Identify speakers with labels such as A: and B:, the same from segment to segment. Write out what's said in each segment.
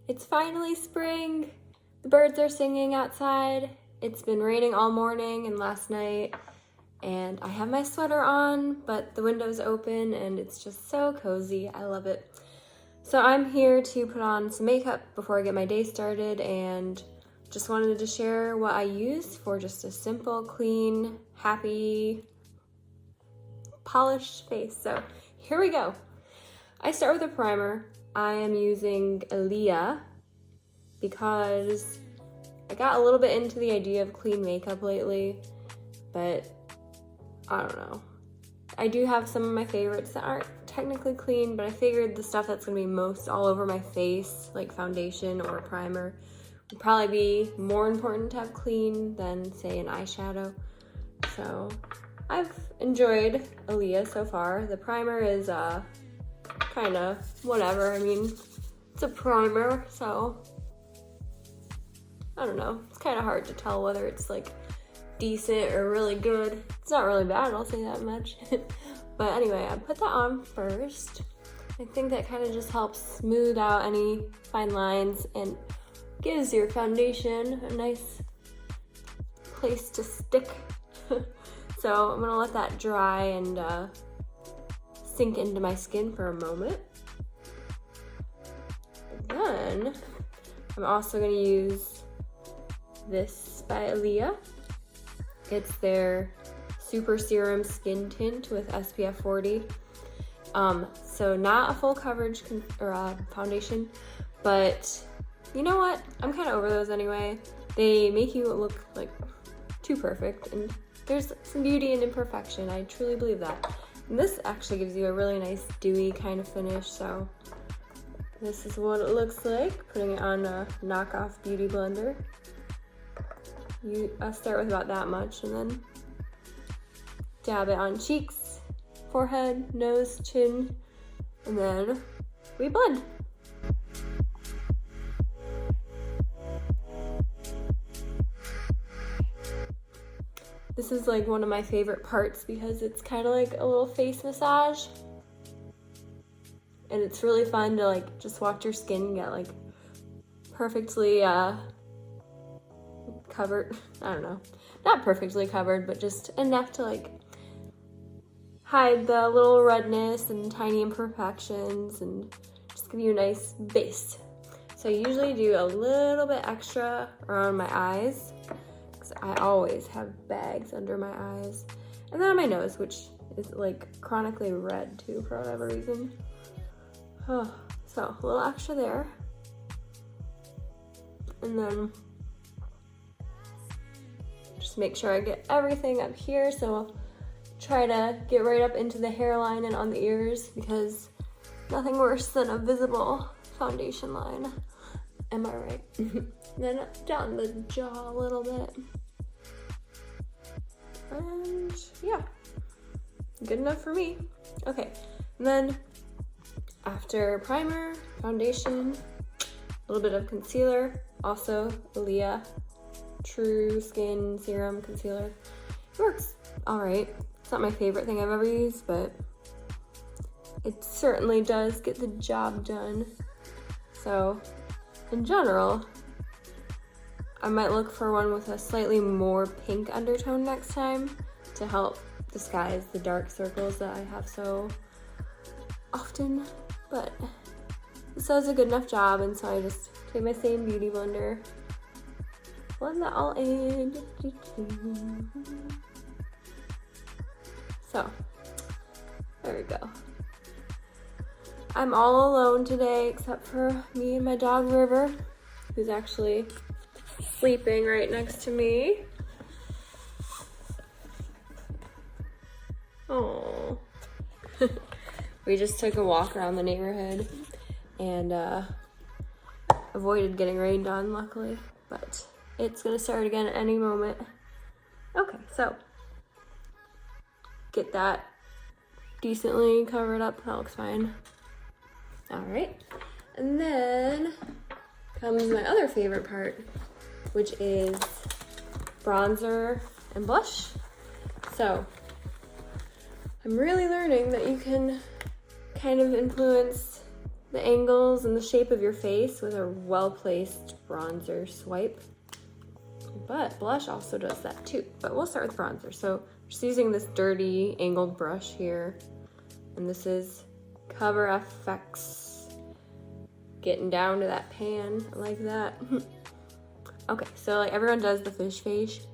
A: It's finally spring. The birds are singing outside. It's been raining all morning and last night, and I have my sweater on, but the window's open and it's just so cozy. I love it. So I'm here to put on some makeup before I get my day started, and just wanted to share what I use for just a simple, clean, happy, polished face. So here we go. I start with a primer. I am using Ilia because I got a little bit into the idea of clean makeup lately, but I don't know. I do have some of my favorites that aren't technically clean, but I figured the stuff that's gonna be most all over my face, like foundation or primer, would probably be more important to have clean than, say, an eyeshadow. So I've enjoyed Ilia so far. The primer is kind of whatever. I mean, it's a primer, so I don't know. It's kind of hard to tell whether it's like decent or really good. It's not really bad, I'll say that much. But anyway, I put that on first. I think that kind of just helps smooth out any fine lines and gives your foundation a nice place to stick. So I'm gonna let that dry and sink into my skin for a moment. Then I'm also gonna use this by Ilia. It's their Super Serum Skin Tint with SPF 40. So not a full coverage foundation, but you know what? I'm kind of over those anyway. They make you look like too perfect, and there's some beauty in imperfection. I truly believe that. And this actually gives you a really nice dewy kind of finish, so this is what it looks like, putting it on a knockoff beauty blender. I start with about that much and then dab it on cheeks, forehead, nose, chin, and then we blend. This is like one of my favorite parts because it's kind of like a little face massage. And it's really fun to like just watch your skin get like perfectly covered. I don't know. Not perfectly covered, but just enough to like hide the little redness and tiny imperfections and just give you a nice base. So I usually do a little bit extra around my eyes, I always have bags under my eyes, and then on my nose, which is like chronically red too for whatever reason. So a little extra there, and then just make sure I get everything up here. So I'll try to get right up into the hairline and on the ears, because nothing worse than a visible foundation line. Am I right? Then down the jaw a little bit. And yeah, good enough for me. Okay, and then after primer, foundation, a little bit of concealer, also Ilia True Skin Serum Concealer. It works all right. It's not my favorite thing I've ever used, but it certainly does get the job done. So in general, I might look for one with a slightly more pink undertone next time to help disguise the dark circles that I have so often, but this does a good enough job, and so I just take my same beauty blender, blend that all in. So, there we go. I'm all alone today except for me and my dog River, who's actually sleeping right next to me. Oh. We just took a walk around the neighborhood and avoided getting rained on, luckily, but it's gonna start again at any moment. Okay, so get that decently covered up. That looks fine. All right, and then comes my other favorite part, which is bronzer and blush. So I'm really learning that you can kind of influence the angles and the shape of your face with a well-placed bronzer swipe. But blush also does that too. But we'll start with bronzer. So just using this dirty angled brush here. And this is Cover FX. Getting down to that pan like that. Okay, so like everyone does the fish face.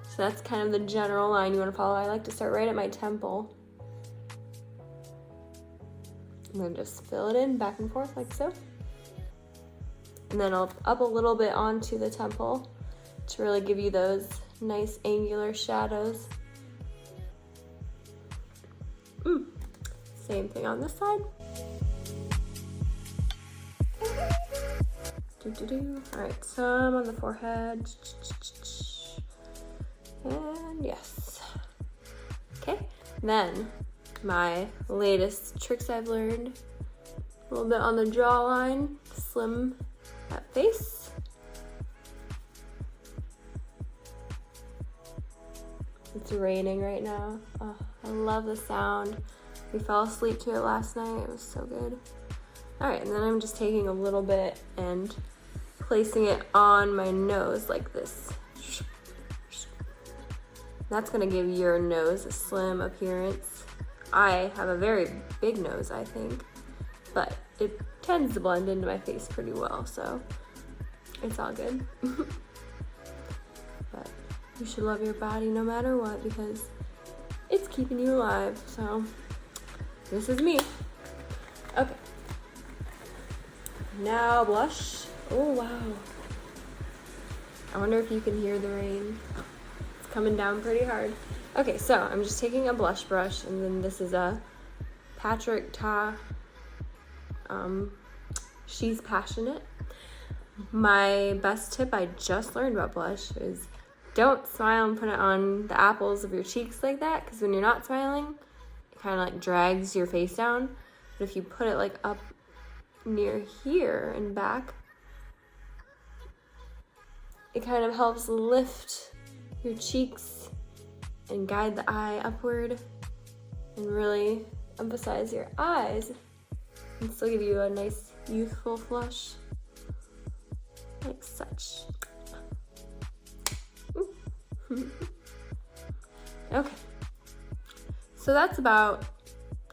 A: So that's kind of the general line you want to follow. I like to start right at my temple. And then just fill it in back and forth like so. And then I'll up a little bit onto the temple to really give you those nice angular shadows. Same thing on this side. All right, some on the forehead. And yes. Okay, then my latest tricks I've learned. A little bit on the jawline, slim that face. It's raining right now. Oh, I love the sound. We fell asleep to it last night. It was so good. All right, and then I'm just taking a little bit and placing it on my nose like this. That's gonna give your nose a slim appearance. I have a very big nose, I think, but it tends to blend into my face pretty well, so it's all good. But you should love your body no matter what, because it's keeping you alive. So this is me. Okay. Now blush. Oh wow. I wonder if you can hear the rain. It's coming down pretty hard. Okay, so I'm just taking a blush brush, and then this is a Patrick Ta. She's Passionate. My best tip I just learned about blush is don't smile and put it on the apples of your cheeks like that, because when you're not smiling, it kind of like drags your face down. But if you put it like up near here and back, it kind of helps lift your cheeks and guide the eye upward and really emphasize your eyes and still give you a nice youthful flush like such. Okay, so that's about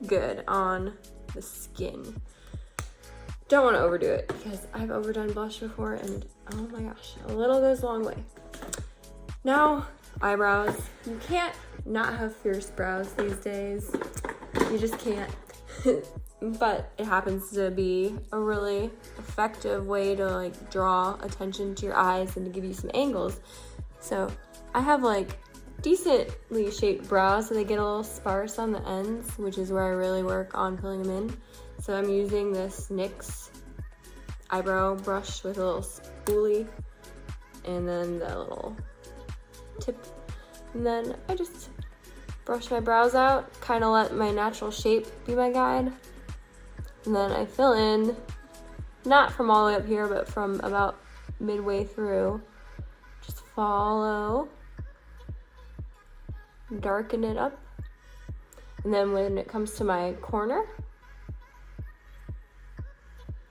A: good on the skin. Don't want to overdo it because I've overdone blush before, and oh my gosh, a little goes a long way. Now, eyebrows. You can't not have fierce brows these days. You just can't. But it happens to be a really effective way to like draw attention to your eyes and to give you some angles. So I have like decently shaped brows, so they get a little sparse on the ends, which is where I really work on filling them in. So I'm using this NYX eyebrow brush with a little spoolie and then the little tip. And then I just brush my brows out, kind of let my natural shape be my guide. And then I fill in, not from all the way up here, but from about midway through. Just follow, darken it up. And then when it comes to my corner,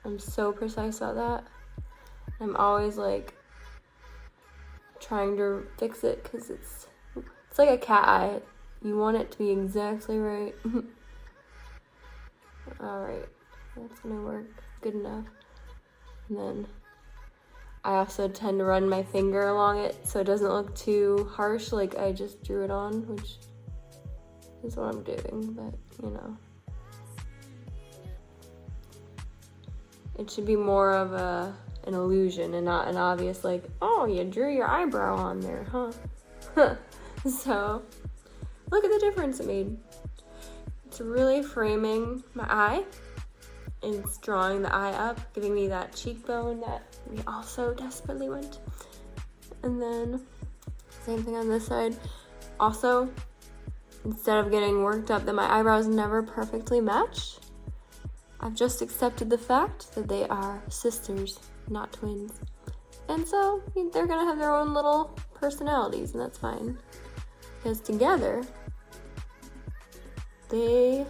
A: I'm so precise about that. I'm always like trying to fix it because it's like a cat eye. You want it to be exactly right. All right, that's gonna work good enough. And then I also tend to run my finger along it so it doesn't look too harsh, like I just drew it on, which is what I'm doing, but you know. It should be more of an illusion and not an obvious like, oh, you drew your eyebrow on there, huh? So, look at the difference it made. It's really framing my eye. And it's drawing the eye up, giving me that cheekbone that we also desperately want. And then, same thing on this side. Also, instead of getting worked up that my eyebrows never perfectly match, I've just accepted the fact that they are sisters, not twins. And so, they're gonna have their own little personalities, and that's fine. Because together, they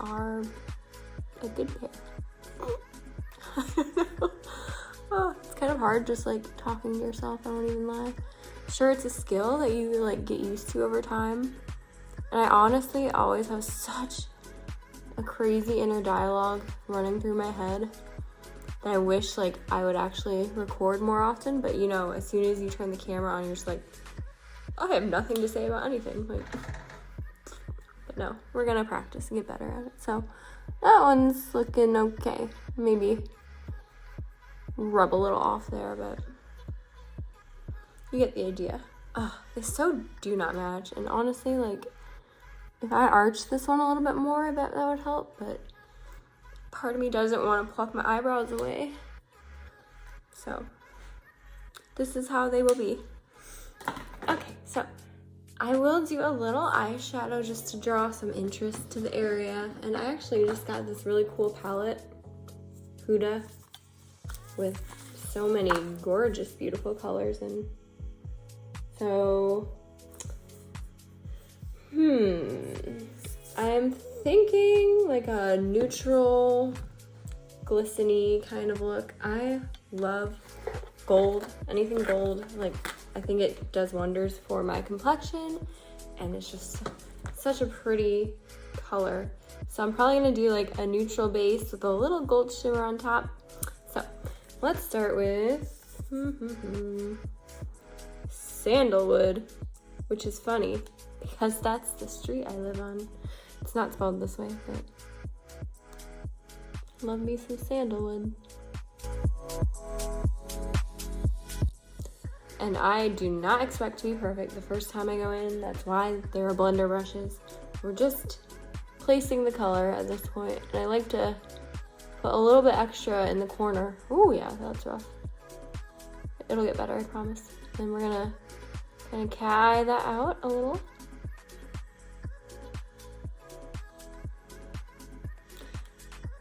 A: are a good pair. I don't know. Oh, it's kind of hard just like talking to yourself, I won't even lie. Sure, it's a skill that you like get used to over time. And I honestly always have such a crazy inner dialogue running through my head that I wish like I would actually record more often. But you know, as soon as you turn the camera on, you're just like, I have nothing to say about anything. Like, but no, we're gonna practice and get better at it. So that one's looking okay. Maybe rub a little off there, but you get the idea. They so do not match. And honestly, like, if I arch this one a little bit more, I bet that would help, but part of me doesn't want to pluck my eyebrows away. So this is how they will be. Okay, so I will do a little eyeshadow just to draw some interest to the area. And I actually just got this really cool palette, Huda, with so many gorgeous, beautiful colors. And so, I'm thinking like a neutral, glistening kind of look. I love gold, anything gold. Like, I think it does wonders for my complexion, and it's just such a pretty color. So I'm probably gonna do like a neutral base with a little gold shimmer on top. So let's start with Sandalwood, which is funny because that's the street I live on. It's not spelled this way, but love me some Sandalwood. And I do not expect to be perfect the first time I go in. That's why there are blender brushes. We're just placing the color at this point. And I like to put a little bit extra in the corner. Oh yeah, that's rough. It'll get better, I promise. Then we're gonna kind of cat eye that out a little.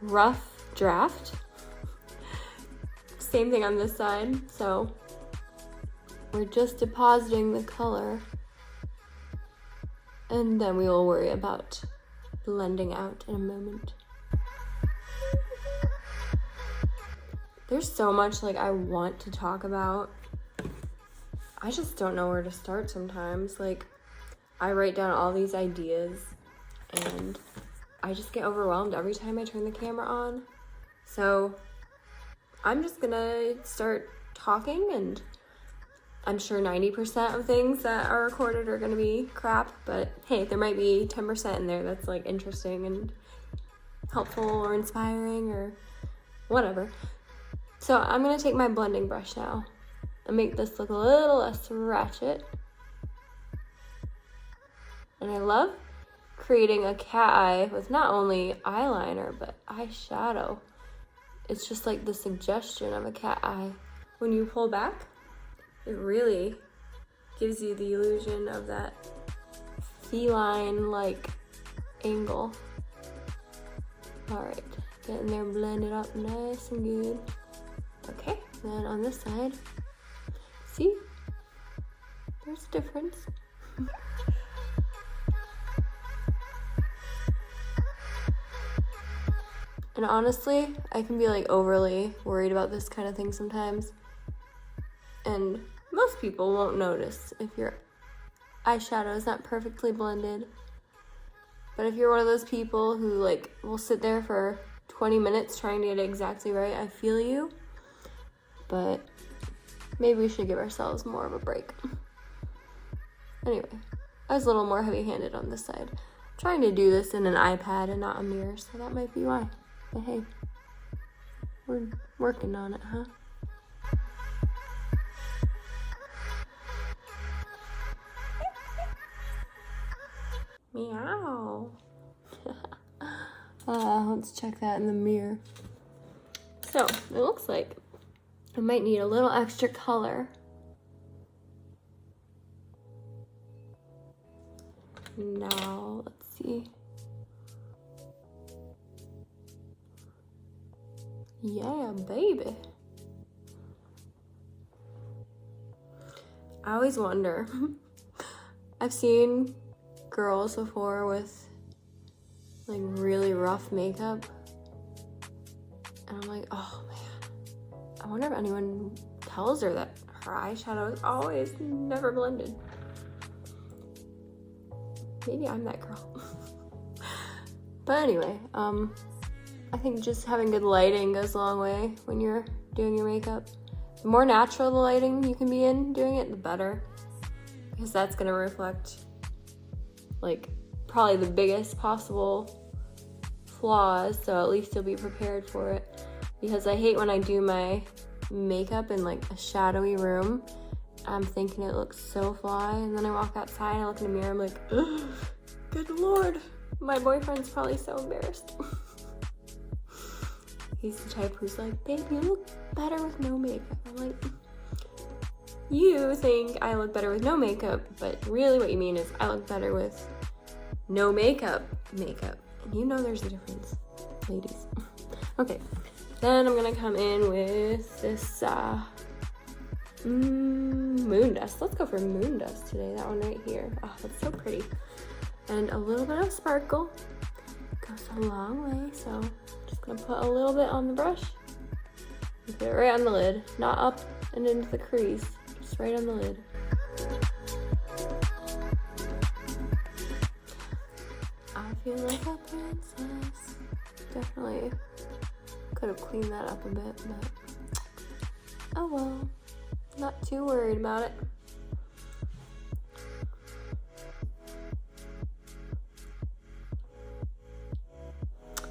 A: Rough draft. Same thing on this side. So we're just depositing the color, and then we will worry about blending out in a moment. There's so much like I want to talk about. I just don't know where to start sometimes. Like, I write down all these ideas and I just get overwhelmed every time I turn the camera on. So I'm just gonna start talking, and I'm sure 90% of things that are recorded are gonna be crap, but hey, there might be 10% in there that's like interesting and helpful or inspiring or whatever. So I'm gonna take my blending brush now and make this look a little less ratchet. And I love creating a cat eye with not only eyeliner, but eyeshadow. It's just like the suggestion of a cat eye. When you pull back, it really gives you the illusion of that feline-like angle. All right, getting there blended up nice and good. Okay, then on this side, see, there's a difference. And honestly, I can be like overly worried about this kind of thing sometimes. And most people won't notice if your eyeshadow is not perfectly blended. But if you're one of those people who like will sit there for 20 minutes trying to get it exactly right, I feel you. But maybe we should give ourselves more of a break. Anyway, I was a little more heavy-handed on this side. I'm trying to do this in an iPad and not a mirror, so that might be why. But hey, we're working on it, huh? Meow. Let's check that in the mirror. So, it looks like I might need a little extra color. Now, let's see. Yeah, baby. I always wonder. I've seen girls before with like really rough makeup. And I'm like, oh man, I wonder if anyone tells her that her eyeshadow is always never blended. Maybe I'm that girl. But anyway, I think just having good lighting goes a long way when you're doing your makeup. The more natural the lighting you can be in doing it, the better. Because that's gonna reflect like probably the biggest possible flaws, so at least you'll be prepared for it. Because I hate when I do my makeup in like a shadowy room. I'm thinking it looks so fly, and then I walk outside and I look in the mirror, I'm like, oh, good lord, my boyfriend's probably so embarrassed. He's the type who's like, babe, you look better with no makeup. I'm like, you think I look better with no makeup, but really what you mean is I look better with no makeup. And you know there's a difference, ladies. Okay, then I'm gonna come in with this moon dust. Let's go for moon dust today, that one right here. Oh, that's so pretty. And a little bit of sparkle. Goes a long way, so just gonna put a little bit on the brush and put it right on the lid. Not up and into the crease, just right on the lid. I feel like a princess. Definitely could have cleaned that up a bit, but oh well. Not too worried about it.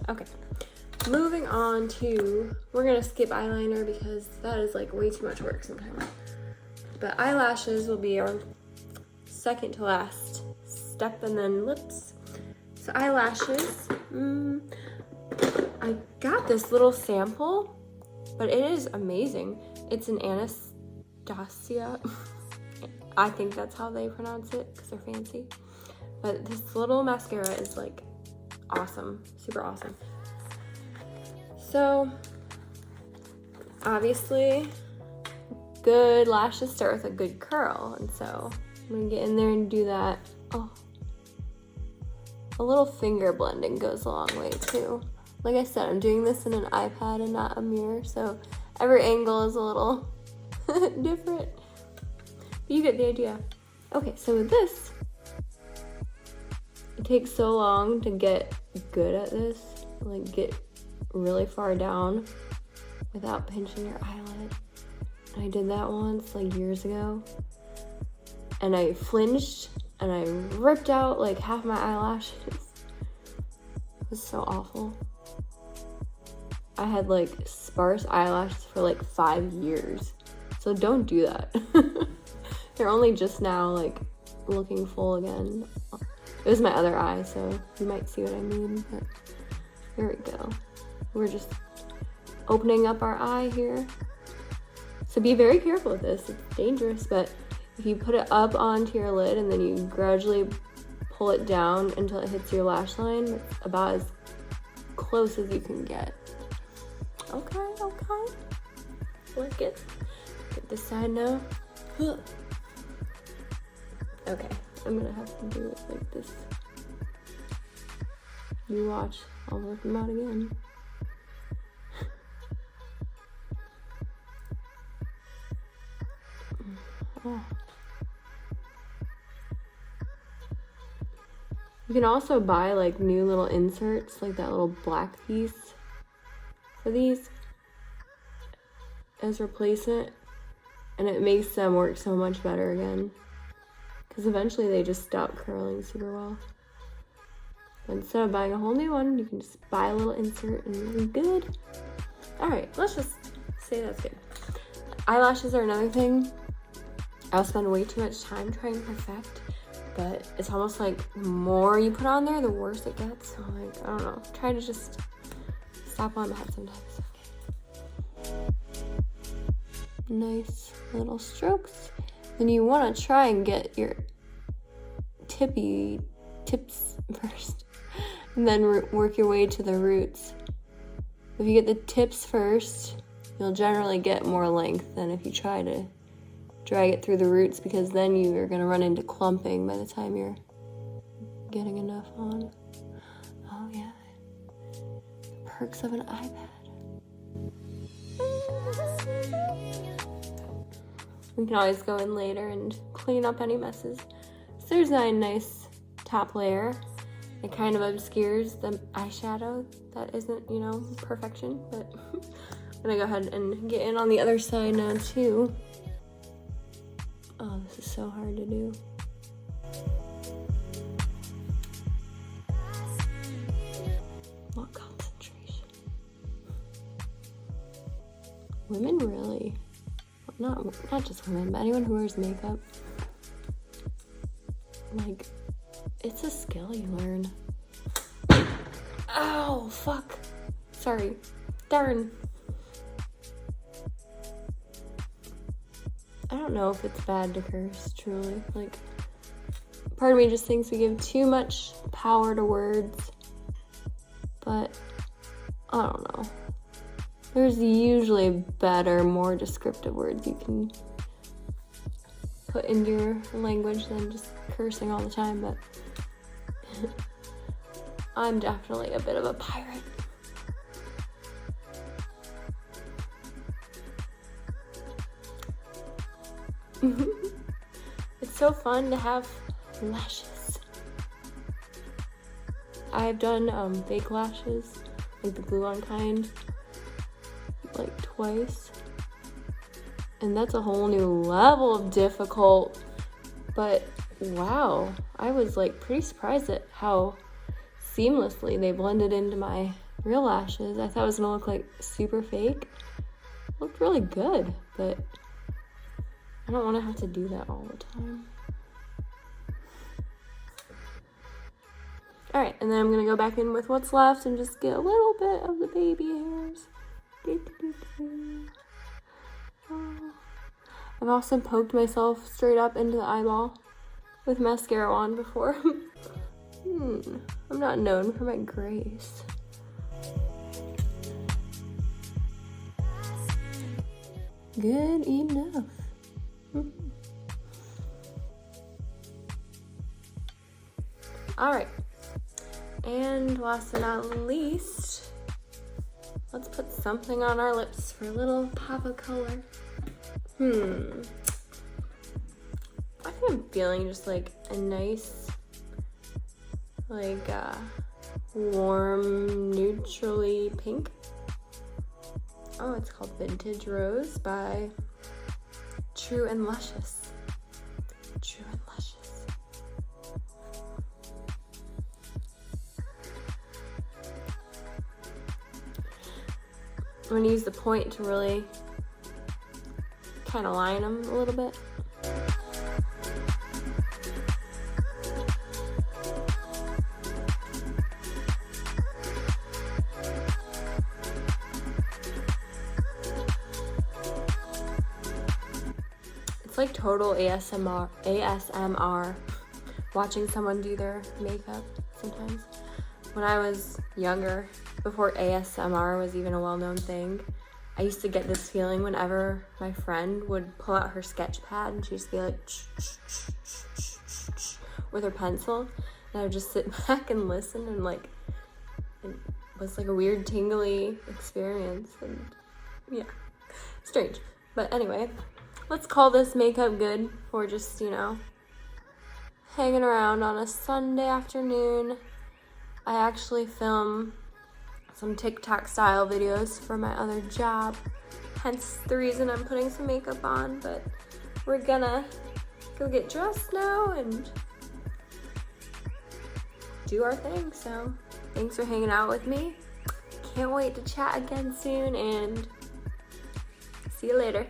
A: Okay, moving on to, we're gonna skip eyeliner because that is like way too much work sometimes. But eyelashes will be our second to last step, and then lips. So eyelashes, I got this little sample, but it is amazing. It's an Anastasia. I think that's how they pronounce it because they're fancy. But this little mascara is like awesome, super awesome. So obviously good lashes start with a good curl, and so I'm gonna get in there and do that. Oh, a little finger blending goes a long way too. Like I said, I'm doing this in an iPad and not a mirror, so every angle is a little different. But you get the idea. Okay, so with this, it takes so long to get good at this, like get really far down without pinching your eyelid. And I did that once, like years ago, and I flinched and I ripped out like half my eyelashes. It was so awful. I had like sparse eyelashes for like 5 years, so don't do that. They're only just now like looking full again. It was my other eye, so you might see what I mean, but there we go. We're just opening up our eye here. So be very careful with this, it's dangerous, but if you put it up onto your lid and then you gradually pull it down until it hits your lash line, it's about as close as you can get. Okay. Work it. Get this side now. Okay, I'm gonna have to do it like this. You watch, I'll work them out again. Oh. You can also buy like new little inserts, like that little black piece for these as replacement, and it makes them work so much better again, because eventually they just stop curling super well. But instead of buying a whole new one, you can just buy a little insert and you'll be good. Alright, let's just say that's good. Eyelashes are another thing I'll spend way too much time trying to perfect, but it's almost like the more you put on there, the worse it gets. So like, I don't know, try to just stop on that sometimes. Nice little strokes. Then you want to try and get your tips first, and then work your way to the roots. If you get the tips first, you'll generally get more length than if you try to drag it through the roots, because then you're going to run into clumping by the time you're getting enough on. Oh yeah. perks of an iPad. We can always go in later and clean up any messes. So there's a nice top layer. It kind of obscures the eyeshadow. That isn't, you know, perfection, but I'm gonna go ahead and get in on the other side now too. Oh, this is so hard to do. What concentration? Women really, not just women, but anyone who wears makeup, like, it's a skill you learn. Ow, fuck. Sorry. Darn. I don't know if it's bad to curse, truly. Like, part of me just thinks we give too much power to words. But, I don't know. There's usually better, more descriptive words you can put into your language than just cursing all the time, but I'm definitely a bit of a pirate. It's so fun to have lashes. I've done fake lashes, like the glue-on kind, like twice. And that's a whole new level of difficult. But wow, I was like pretty surprised at how seamlessly they blended into my real lashes. I thought it was gonna look like super fake. It looked really good, but I don't want to have to do that all the time. All right, and then I'm gonna go back in with what's left and just get a little bit of the baby hairs. I've also poked myself straight up into the eyeball with mascara on before. I'm not known for my grace. Good enough. All right, and last but not least, let's put something on our lips for a little pop of color. I think I'm feeling just like a nice, like warm, neutrally pink. Oh, it's called Vintage Rose by True and Luscious. True and Luscious. I'm gonna use the point to really kind of line them a little bit. It's like total ASMR watching someone do their makeup sometimes. When I was younger, before ASMR was even a well-known thing, I used to get this feeling whenever my friend would pull out her sketch pad and she'd just be like with her pencil, and I would just sit back and listen, and like it was like a weird tingly experience, and yeah, strange. But anyway, let's call this makeup good for just, you know, hanging around on a Sunday afternoon. I actually film some TikTok style videos for my other job, hence the reason I'm putting some makeup on. But we're gonna go get dressed now and do our thing. So thanks for hanging out with me. Can't wait to chat again soon, and see you later.